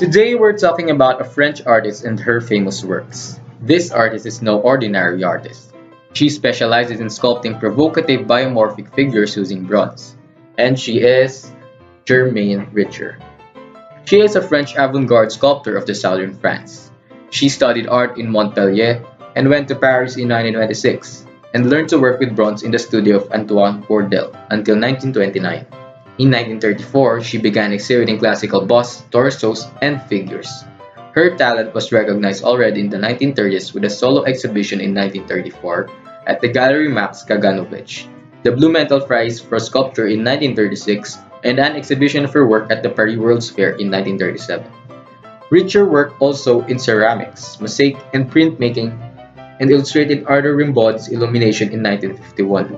Today we're talking about a French artist and her famous works. This artist is no ordinary artist. She specializes in sculpting provocative biomorphic figures using bronze. And she is Germaine Richier. She is a French avant-garde sculptor of the southern France. She studied art in Montpellier and went to Paris in 1926 and learned to work with bronze in the studio of Antoine Bourdelle until 1929. In 1934, she began exhibiting classical busts, torsos, and figures. Her talent was recognized already in the 1930s with a solo exhibition in 1934 at the Gallery Max Kaganovich, the Blue Metal Prize for Sculpture in 1936, and an exhibition of her work at the Paris World's Fair in 1937. Richier worked also in ceramics, mosaic, and printmaking, and illustrated Arthur Rimbaud's Illumination in 1951.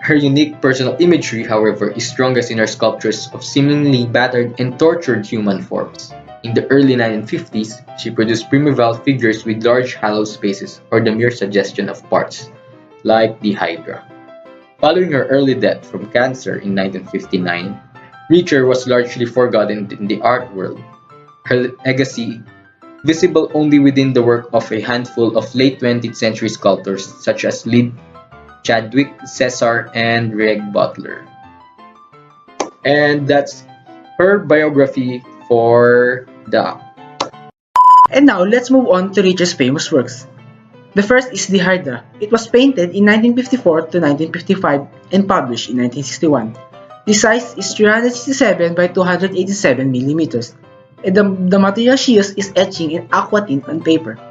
Her unique personal imagery, however, is strongest in her sculptures of seemingly battered and tortured human forms. In the early 1950s, she produced primeval figures with large hollow spaces or the mere suggestion of parts, like the Hydra. Following her early death from cancer in 1959, Richier was largely forgotten in the art world. Her legacy visible only within the work of a handful of late 20th century sculptors such as Lid Chadwick, Cesar, and Reg Butler. And that's her biography for the. And now let's move on to Richier's famous works. The first is the Hydra. It was painted in 1954 to 1955 and published in 1961. The size is 367 by 287 millimeters, and the material she used is etching in aquatint on paper.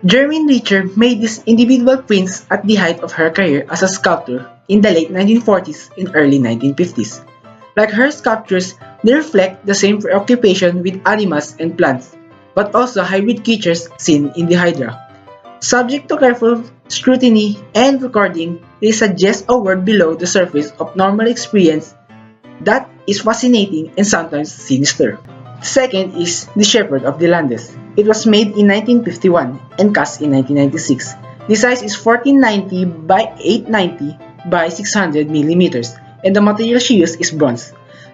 Germaine Richier made these individual prints at the height of her career as a sculptor in the late 1940s and early 1950s. Like her sculptures, they reflect the same preoccupation with animals and plants, but also hybrid creatures seen in the Hydra. Subject to careful scrutiny and recording, they suggest a world below the surface of normal experience that is fascinating and sometimes sinister. Second is The Shepherd of the Landes. It was made in 1951 and cast in 1996. The size is 1490 by 890 by 600 millimeters, and the material she used is bronze.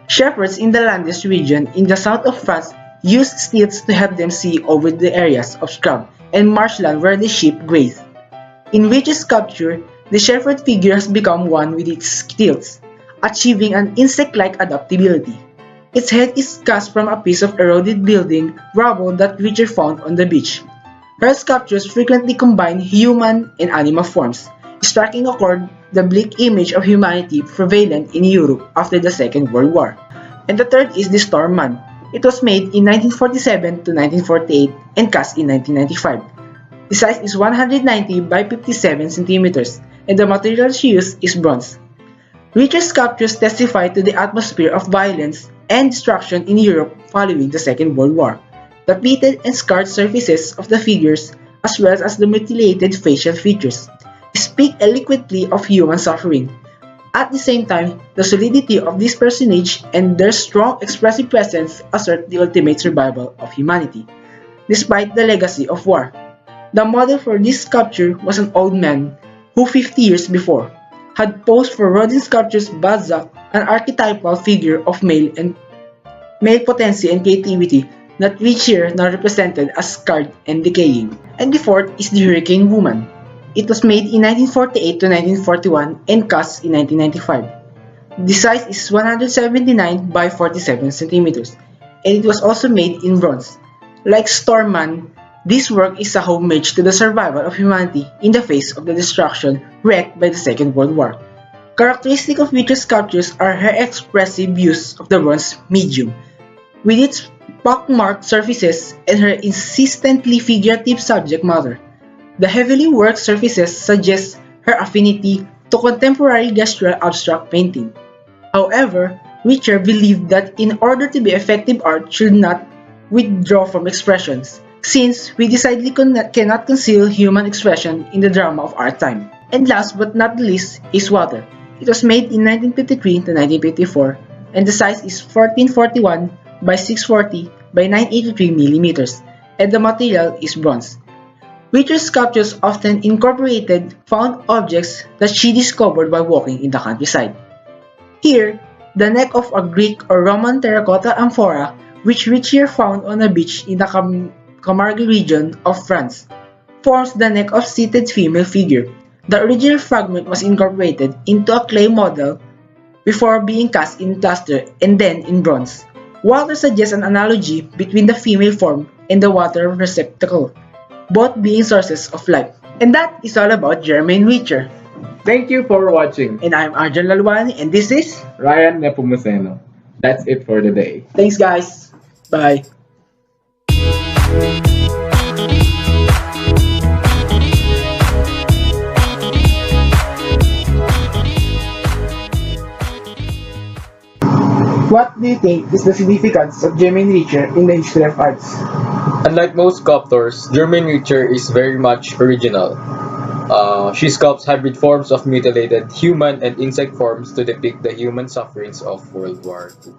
Shepherds in the Landes region in the south of France used stilts to help them see over the areas of scrub and marshland where the sheep graze. In Richier's sculpture, the shepherd figure has become one with its stilts, achieving an insect-like adaptability. Its head is cast from a piece of eroded building rubble that Richier found on the beach. Her sculptures frequently combine human and animal forms, striking a chord the bleak image of humanity prevalent in Europe after the Second World War. And the third is the Storm Man. It was made in 1947 to 1948 and cast in 1995. The size is 190 by 57 centimeters, and the material she used is bronze. Richier's sculptures testify to the atmosphere of violence and destruction in Europe following the Second World War. The pitted and scarred surfaces of the figures, as well as the mutilated facial features, speak eloquently of human suffering. At the same time, the solidity of this personage and their strong expressive presence assert the ultimate survival of humanity, despite the legacy of war. The model for this sculpture was an old man who 50 years before had posed for Rodin sculpture's Balzac, an archetypal figure of male potency and creativity that Richier now represented as scarred and decaying. And the fourth is the Hurricane Woman. It was made in 1948 to 1941 and cast in 1995. The size is 179 by 47 centimeters, and it was also made in bronze. Like Storm Man, this work is a homage to the survival of humanity in the face of the destruction wreaked by the Second World War. Characteristic of Richier's sculptures are her expressive use of the bronze medium, with its pockmarked surfaces and her insistently figurative subject matter. The heavily worked surfaces suggest her affinity to contemporary gestural abstract painting. However, Richier believed that in order to be effective, art should not withdraw from expressions, since we decidedly cannot conceal human expression in the drama of our time. And last but not least is Water. It was made in 1953 to 1954, and the size is 1441 by 640 by 983 millimeters, and the material is bronze. Richier's sculptures often incorporated found objects that she discovered while walking in the countryside. Here, the neck of a Greek or Roman terracotta amphora which Richier found on a beach in the Camargue region of France, forms the neck of seated female figure. The original fragment was incorporated into a clay model before being cast in plaster and then in bronze. Water suggests an analogy between the female form and the water receptacle, both being sources of life. And that is all about Germaine Richier. Thank you for watching. And I'm Arjun Lalwani, and this is Ryan Nepomuceno. That's it for the day. Thanks, guys. Bye. What do you think is the significance of Germaine Richier in the history of arts? Unlike most sculptors, Germaine Richier is very much original. She sculpts hybrid forms of mutilated human and insect forms to depict the human sufferings of World War II.